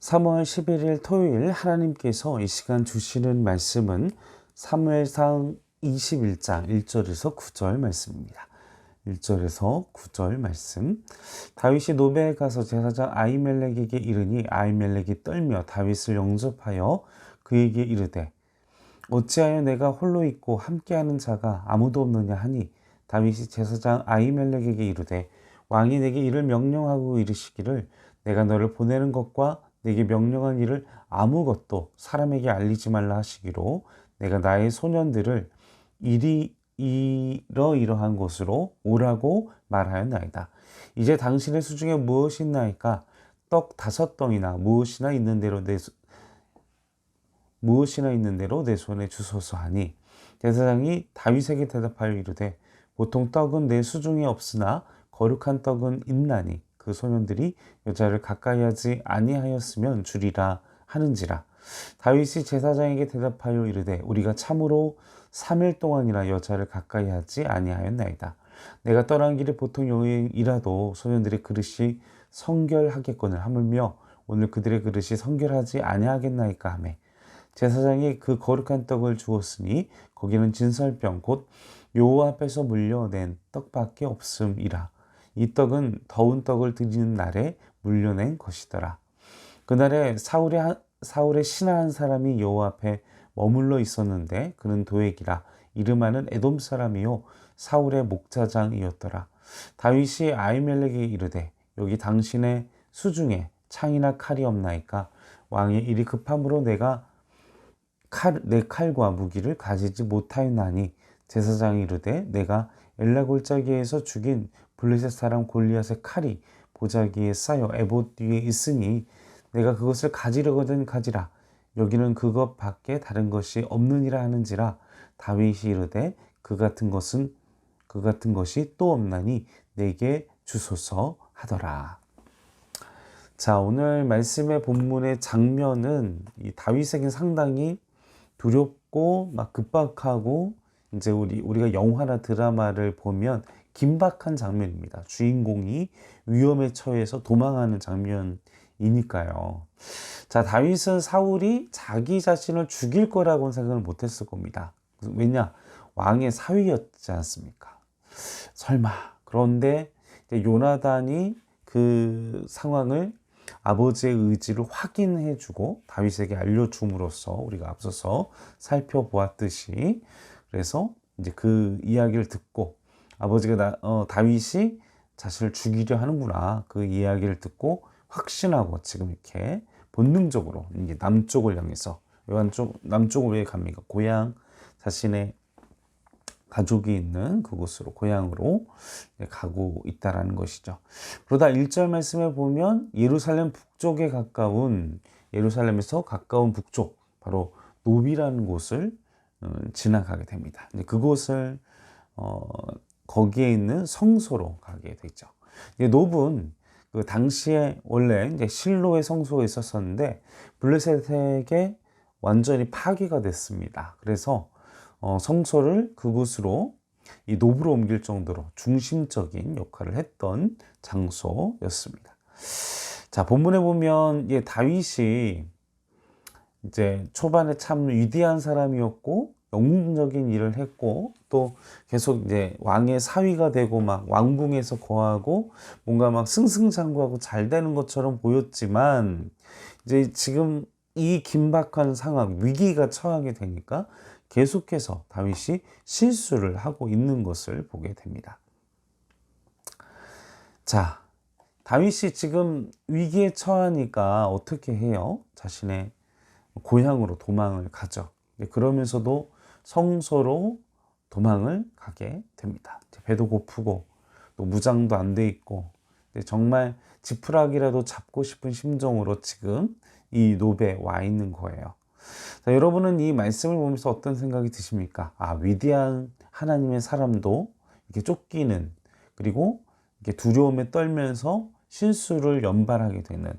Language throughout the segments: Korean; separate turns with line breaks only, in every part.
3월 11일 토요일 하나님께서 이 시간 주시는 말씀은 사무엘상 21장 1절에서 9절 말씀입니다. 1절에서 9절 말씀. 다윗이 노베에 가서 제사장 아히멜렉에게 이르니 아히멜렉이 떨며 다윗을 영접하여 그에게 이르되 어찌하여 내가 홀로 있고 함께하는 자가 아무도 없느냐 하니 다윗이 제사장 아히멜렉에게 이르되 왕이 내게 이를 명령하고 이르시기를 내가 너를 보내는 것과 내게 명령한 일을 아무것도 사람에게 알리지 말라 하시기로 내가 나의 소년들을 이러이러한 곳으로 오라고 말하였나이다. 이제 당신의 수중에 무엇이 있나이까? 떡 5덩이나 무엇이나 있는 대로 내 손에 주소서 하니 제사장이 다윗에게 대답하여 이르되 보통 떡은 내 수중에 없으나 거룩한 떡은 있나니 그 소년들이 여자를 가까이 하지 아니하였으면 주리라 하는지라. 다윗이 제사장에게 대답하여 이르되 우리가 참으로 3일 동안이나 여자를 가까이 하지 아니하였나이다. 내가 떠난 길이 보통 여행이라도 소년들의 그릇이 성결하겠거늘 하물며 오늘 그들의 그릇이 성결하지 아니하겠나이까 하매 제사장이 그 거룩한 떡을 주었으니 거기는 진설병 곧 여호와 앞에서 물려낸 떡밖에 없음이라. 이 떡은 더운 떡을 드리는 날에 물려낸 것이더라. 그날에 사울의 신하 한 사람이 여호와 앞에 머물러 있었는데 그는 도액이라 이름하는 에돔 사람이요 사울의 목자장이었더라. 다윗이 아히멜렉에게 이르되 여기 당신의 수중에 창이나 칼이 없나이까? 왕의 일이 급함으로 내가 내 칼과 무기를 가지지 못하였나니 제사장이 이르되 내가 엘라 골짜기에서 죽인 블레셋 사람 골리앗의 칼이 보자기에 쌓여 에봇 뒤에 있으니 내가 그것을 가지려거든 가지라. 여기는 그것 밖에 다른 것이 없느니라 하는지라. 다윗이 이르되 그 같은 것이 또 없나니 내게 주소서 하더라. 자, 오늘 말씀의 본문의 장면은 이 다윗에게 상당히 두렵고 막 급박하고 이제 우리가 영화나 드라마를 보면 긴박한 장면입니다. 주인공이 위험에 처해서 도망하는 장면이니까요. 자, 다윗은 사울이 자기 자신을 죽일 거라고는 생각을 못했을 겁니다. 왜냐? 왕의 사위였지 않습니까? 설마. 그런데 요나단이 그 상황을 아버지의 의지를 확인해주고 다윗에게 알려줌으로써 우리가 앞서서 살펴보았듯이 그래서 이제 그 이야기를 듣고 아버지가 다윗이 자신을 죽이려 하는구나 그 이야기를 듣고 확신하고 지금 이렇게 본능적으로 이게 남쪽을 향해서 남쪽을 왜 갑니까? 고향 자신의 가족이 있는 그곳으로 고향으로 가고 있다라는 것이죠. 그러다 1절 말씀에 보면 예루살렘에서 가까운 북쪽 바로 노비라는 곳을 지나가게 됩니다. 그곳을 거기에 있는 성소로 가게 되죠. 놉은 그 당시에 원래 이제 실로의 성소가 있었었는데 블레셋에게 완전히 파괴가 됐습니다. 그래서 성소를 그곳으로 이 노브로 옮길 정도로 중심적인 역할을 했던 장소였습니다. 자, 본문에 보면 다윗이 이제 초반에 참 위대한 사람이었고 영웅적인 일을 했고 또 계속 이제 왕의 사위가 되고 막 왕궁에서 거하고 뭔가 막 승승장구하고 잘 되는 것처럼 보였지만 이제 지금 이 긴박한 상황 위기가 처하게 되니까 계속해서 다윗이 실수를 하고 있는 것을 보게 됩니다. 자, 다윗이 지금 위기에 처하니까 어떻게 해요? 자신의 고향으로 도망을 가죠. 그러면서도 성소로 도망을 가게 됩니다. 배도 고프고 또 무장도 안 돼 있고 정말 지푸라기라도 잡고 싶은 심정으로 지금 이 노베에 와 있는 거예요. 자, 여러분은 이 말씀을 보면서 어떤 생각이 드십니까? 위대한 하나님의 사람도 이렇게 쫓기는 그리고 이렇게 두려움에 떨면서 실수를 연발하게 되는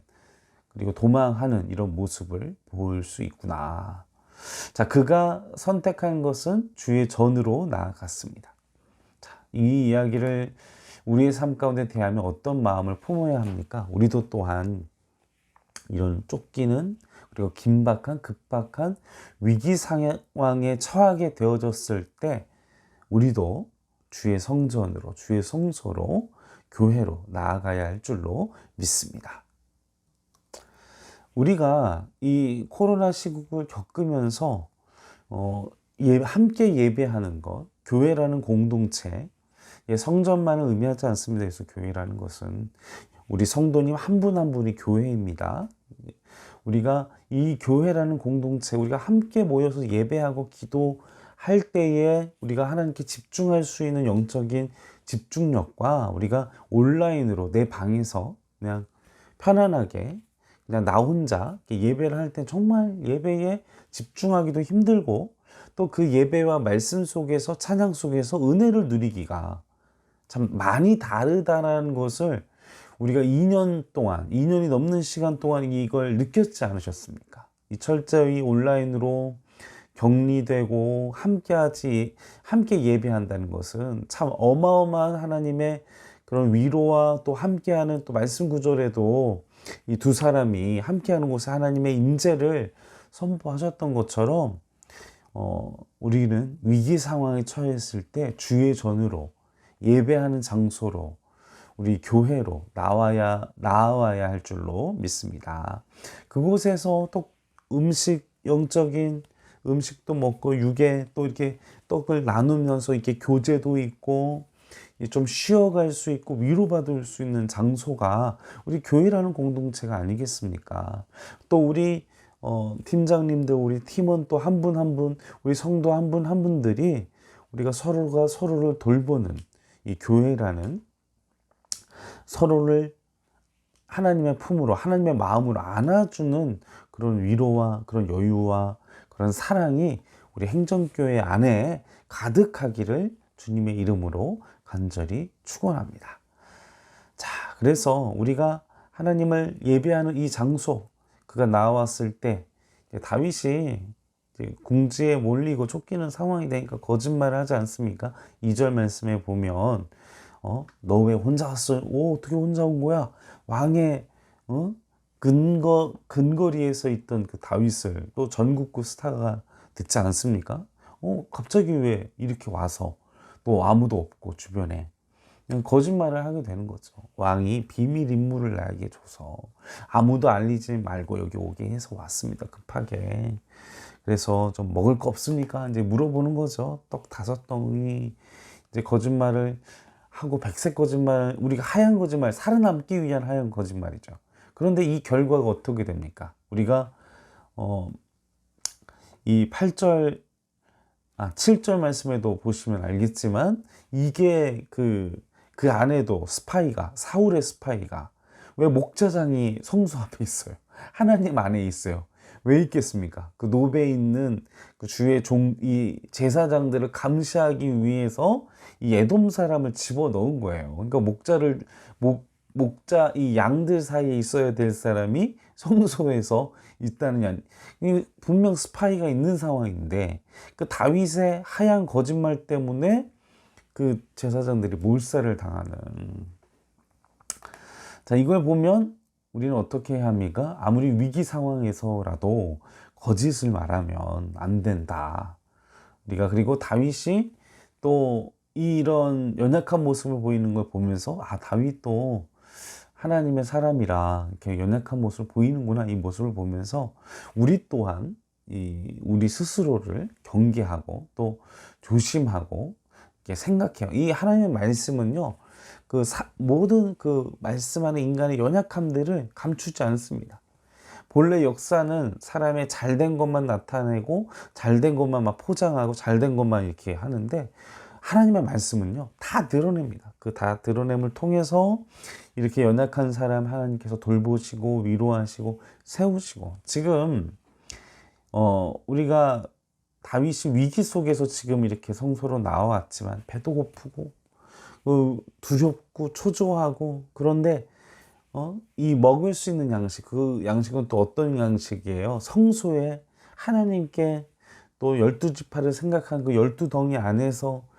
그리고 도망하는 이런 모습을 볼 수 있구나. 자, 그가 선택한 것은 주의 전으로 나아갔습니다. 자, 이 이야기를 우리의 삶 가운데 대하면 어떤 마음을 품어야 합니까? 우리도 또한 이런 쫓기는 그리고 긴박한 급박한 위기 상황에 처하게 되어졌을 때 우리도 주의 성전으로 주의 성소로 교회로 나아가야 할 줄로 믿습니다. 우리가 이 코로나 시국을 겪으면서 함께 예배하는 것, 교회라는 공동체, 성전만을 의미하지 않습니다. 그래서 교회라는 것은 우리 성도님 한 분 한 분이 교회입니다. 우리가 이 교회라는 공동체, 우리가 함께 모여서 예배하고 기도할 때에 우리가 하나님께 집중할 수 있는 영적인 집중력과 우리가 온라인으로 내 방에서 그냥 편안하게 그냥 나 혼자 예배를 할 때 정말 예배에 집중하기도 힘들고 또 그 예배와 말씀 속에서 찬양 속에서 은혜를 누리기가 참 많이 다르다는 것을 우리가 2년 동안, 2년이 넘는 시간 동안 이걸 느꼈지 않으셨습니까? 이 철저히 온라인으로 격리되고 함께 예배한다는 것은 참 어마어마한 하나님의 그런 위로와 또 함께하는 또 말씀 구절에도 이 두 사람이 함께하는 곳에 하나님의 임재를 선포하셨던 것처럼 우리는 위기 상황에 처했을 때 주의 전으로 예배하는 장소로 우리 교회로 나와야 할 줄로 믿습니다. 그곳에서 또 영적인 음식도 먹고 육에 또 이렇게 떡을 나누면서 이렇게 교제도 있고 좀 쉬어갈 수 있고 위로받을 수 있는 장소가 우리 교회라는 공동체가 아니겠습니까? 또 우리 팀장님들, 우리 팀원 또 한 분 한 분, 우리 성도 한 분 한 분들이 우리가 서로가 서로를 돌보는 이 교회라는 서로를 하나님의 품으로, 하나님의 마음으로 안아주는 그런 위로와 그런 여유와 그런 사랑이 우리 행정교회 안에 가득하기를 주님의 이름으로 간절히 축원합니다. 자, 그래서 우리가 하나님을 예배하는 이 장소, 그가 나왔을 때 다윗이 궁지에 몰리고 쫓기는 상황이 되니까 거짓말을 하지 않습니까? 2절 말씀에 보면 너 왜 혼자 왔어? 어떻게 혼자 온 거야? 왕의 근거리에서 있던 그 다윗을 또 전국구 스타가 듣지 않습니까? 갑자기 왜 이렇게 와서 또 아무도 없고 주변에 그냥 거짓말을 하게 되는 거죠. 왕이 비밀 임무를 나에게 줘서 아무도 알리지 말고 여기 오게 해서 왔습니다. 급하게. 그래서 좀 먹을 거 없습니까? 이제 물어보는 거죠. 떡 5덩이. 이제 거짓말을 하고 백색 거짓말, 우리가 하얀 거짓말, 살아남기 위한 하얀 거짓말이죠. 그런데 이 결과가 어떻게 됩니까? 우리가 이 7절 말씀에도 보시면 알겠지만 이게 그 안에도 사울의 스파이가 왜 목자장이 성소 앞에 있어요? 하나님 안에 있어요. 왜 있겠습니까? 그 노베에 있는 그 주의 이 제사장들을 감시하기 위해서 이 에돔 사람을 집어넣은 거예요. 그러니까 목자 이 양들 사이에 있어야 될 사람이 성소에서 있다는 분명 스파이가 있는 상황인데 그 다윗의 하얀 거짓말 때문에 그 제사장들이 몰살을 당하는. 자, 이걸 보면 우리는 어떻게 해야 합니까? 아무리 위기 상황에서라도 거짓을 말하면 안 된다. 우리가 그리고 다윗이 또 이런 연약한 모습을 보이는 걸 보면서 다윗도 하나님의 사람이라 이렇게 연약한 모습을 보이는구나, 이 모습을 보면서 우리 또한 우리 스스로를 경계하고 또 조심하고 이렇게 생각해요. 이 하나님의 말씀은요, 모든 말씀하는 인간의 연약함들을 감추지 않습니다. 본래 역사는 사람의 잘된 것만 나타내고 잘된 것만 막 포장하고 잘된 것만 이렇게 하는데 하나님의 말씀은요, 다 드러냅니다. 그 다 드러냄을 통해서 이렇게 연약한 사람 하나님께서 돌보시고 위로하시고 세우시고, 지금 우리가 다윗이 위기 속에서 지금 이렇게 성소로 나와왔지만 배도 고프고 두렵고 초조하고, 그런데 이 먹을 수 있는 양식, 그 양식은 또 어떤 양식이에요? 성소에 하나님께 또 12지파를 생각한 그 12덩이 안에서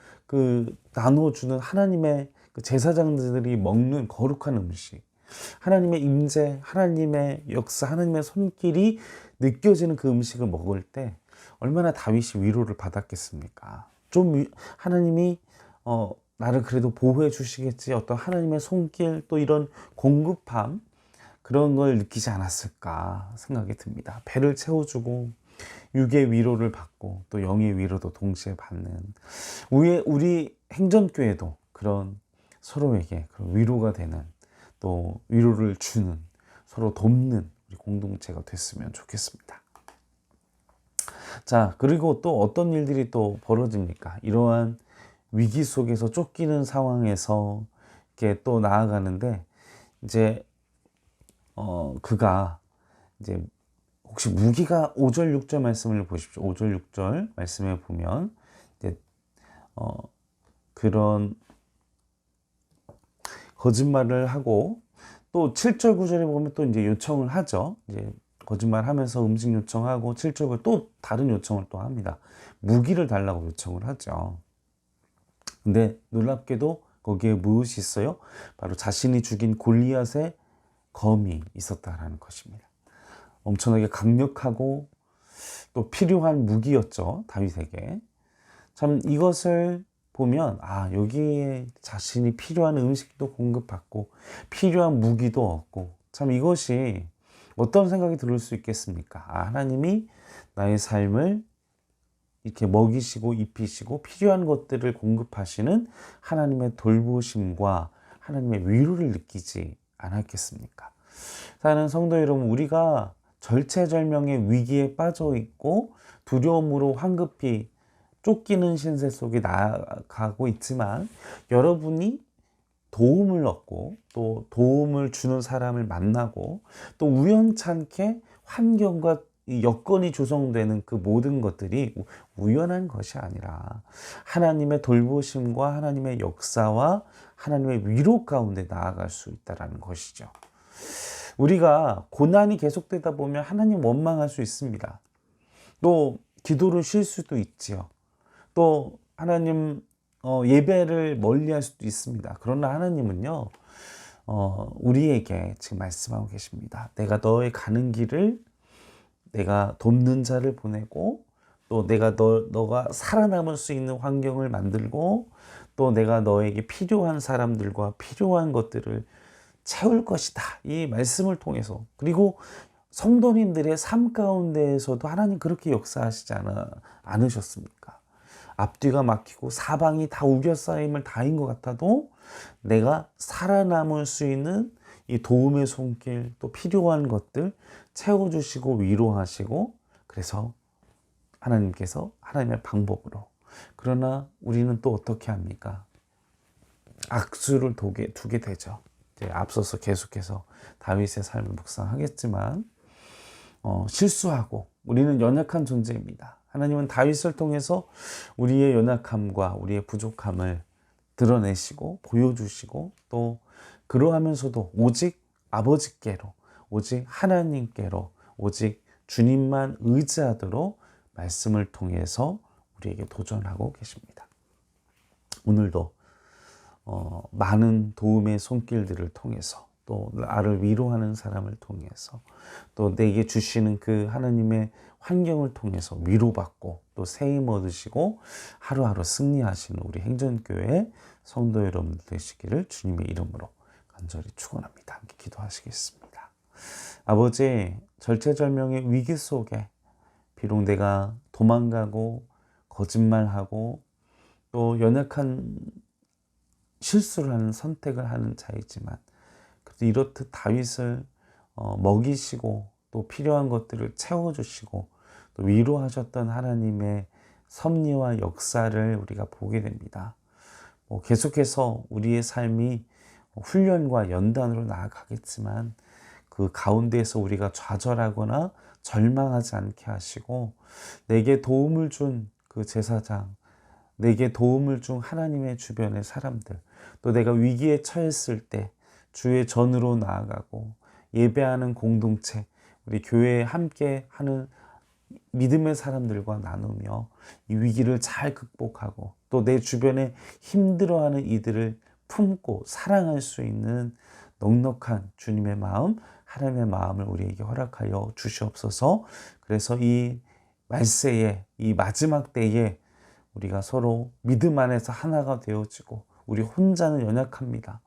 나누어주는 하나님의 그 제사장들이 먹는 거룩한 음식, 하나님의 임재, 하나님의 역사, 하나님의 손길이 느껴지는 그 음식을 먹을 때 얼마나 다윗이 위로를 받았겠습니까? 하나님이 나를 그래도 보호해 주시겠지, 어떤 하나님의 손길, 또 이런 공급함, 그런 걸 느끼지 않았을까 생각이 듭니다. 배를 채워주고 육의 위로를 받고 또 영의 위로도 동시에 받는 우리 행전교회도 그런 서로에게 그런 위로가 되는, 또 위로를 주는, 서로 돕는 우리 공동체가 됐으면 좋겠습니다. 자, 그리고 또 어떤 일들이 또 벌어집니까? 이러한 위기 속에서 쫓기는 상황에서 이렇게 또 나아가는데, 이제 그가 이제 혹시 무기가 5절 6절 말씀을 보십시오. 5절 6절 말씀에 보면 이제 그런 거짓말을 하고, 또 7절 9절에 보면 또 이제 요청을 하죠. 이제 거짓말하면서 음식 요청하고 7절 또 다른 요청을 또 합니다. 무기를 달라고 요청을 하죠. 근데 놀랍게도 거기에 무엇이 있어요? 바로 자신이 죽인 골리앗의 검이 있었다라는 것입니다. 엄청나게 강력하고 또 필요한 무기였죠, 다윗에게. 참 이것을 보면 여기에 자신이 필요한 음식도 공급받고 필요한 무기도 얻고, 참 이것이 어떤 생각이 들을 수 있겠습니까? 하나님이 나의 삶을 이렇게 먹이시고 입히시고 필요한 것들을 공급하시는 하나님의 돌보심과 하나님의 위로를 느끼지 않았겠습니까? 사는 성도 여러분, 우리가 절체절명의 위기에 빠져 있고 두려움으로 황급히 쫓기는 신세 속에 나아가고 있지만, 여러분이 도움을 얻고 또 도움을 주는 사람을 만나고 또 우연찮게 환경과 여건이 조성되는 그 모든 것들이 우연한 것이 아니라 하나님의 돌보심과 하나님의 역사와 하나님의 위로 가운데 나아갈 수 있다는 것이죠. 우리가 고난이 계속되다 보면 하나님 원망할 수 있습니다. 또 기도를 쉴 수도 있지요. 또 하나님 예배를 멀리할 수도 있습니다. 그러나 하나님은요, 우리에게 지금 말씀하고 계십니다. 내가 너의 가는 길을, 내가 돕는 자를 보내고, 또 내가 너가 살아남을 수 있는 환경을 만들고, 또 내가 너에게 필요한 사람들과 필요한 것들을 채울 것이다. 이 말씀을 통해서, 그리고 성도님들의 삶 가운데에서도 하나님 그렇게 역사하시지 않으셨습니까? 앞뒤가 막히고 사방이 다 우겨싸임을 다인 것 같아도 내가 살아남을 수 있는 이 도움의 손길, 또 필요한 것들 채워주시고 위로하시고, 그래서 하나님께서 하나님의 방법으로. 그러나 우리는 또 어떻게 합니까? 악수를 두게 되죠. 이제 앞서서 계속해서 다윗의 삶을 묵상하겠지만, 실수하고 우리는 연약한 존재입니다. 하나님은 다윗을 통해서 우리의 연약함과 우리의 부족함을 드러내시고 보여주시고, 또 그러하면서도 오직 아버지께로, 오직 하나님께로, 오직 주님만 의지하도록 말씀을 통해서 우리에게 도전하고 계십니다. 오늘도 많은 도움의 손길들을 통해서, 또 나를 위로하는 사람을 통해서, 또 내게 주시는 그 하나님의 환경을 통해서 위로받고 또 새힘 얻으시고 하루하루 승리하시는 우리 행전교회 성도 여러분 되시기를 주님의 이름으로 간절히 축원합니다. 함께 기도하시겠습니다. 아버지, 절체절명의 위기 속에 비록 내가 도망가고 거짓말하고 또 연약한 실수를 하는, 선택을 하는 자이지만, 그래도 이렇듯 다윗을 먹이시고 또 필요한 것들을 채워주시고 또 위로하셨던 하나님의 섭리와 역사를 우리가 보게 됩니다. 계속해서 우리의 삶이 훈련과 연단으로 나아가겠지만, 그 가운데에서 우리가 좌절하거나 절망하지 않게 하시고, 내게 도움을 준 그 제사장, 내게 도움을 준 하나님의 주변의 사람들, 또 내가 위기에 처했을 때 주의 전으로 나아가고 예배하는 공동체, 우리 교회에 함께 하는 믿음의 사람들과 나누며 이 위기를 잘 극복하고 또 내 주변에 힘들어하는 이들을 품고 사랑할 수 있는 넉넉한 주님의 마음, 하나님의 마음을 우리에게 허락하여 주시옵소서. 그래서 이 말세에, 이 마지막 때에 우리가 서로 믿음 안에서 하나가 되어지고, 우리 혼자는 연약합니다.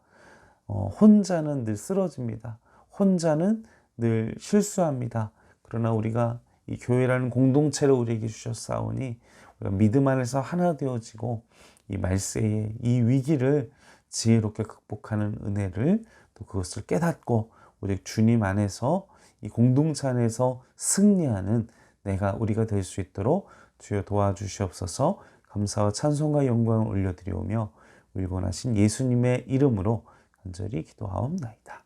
혼자는 늘 쓰러집니다. 혼자는 늘 실수합니다. 그러나 우리가 이 교회라는 공동체를 우리에게 주셨사오니 우리가 믿음 안에서 하나 되어지고 이 말세의 이 위기를 지혜롭게 극복하는 은혜를, 또 그것을 깨닫고 오직 주님 안에서, 이 공동체 안에서 승리하는 우리가 될 수 있도록 주여 도와주시옵소서. 감사와 찬송과 영광을 올려드리오며 우리 원하신 예수님의 이름으로 간절히 기도하옵나이다.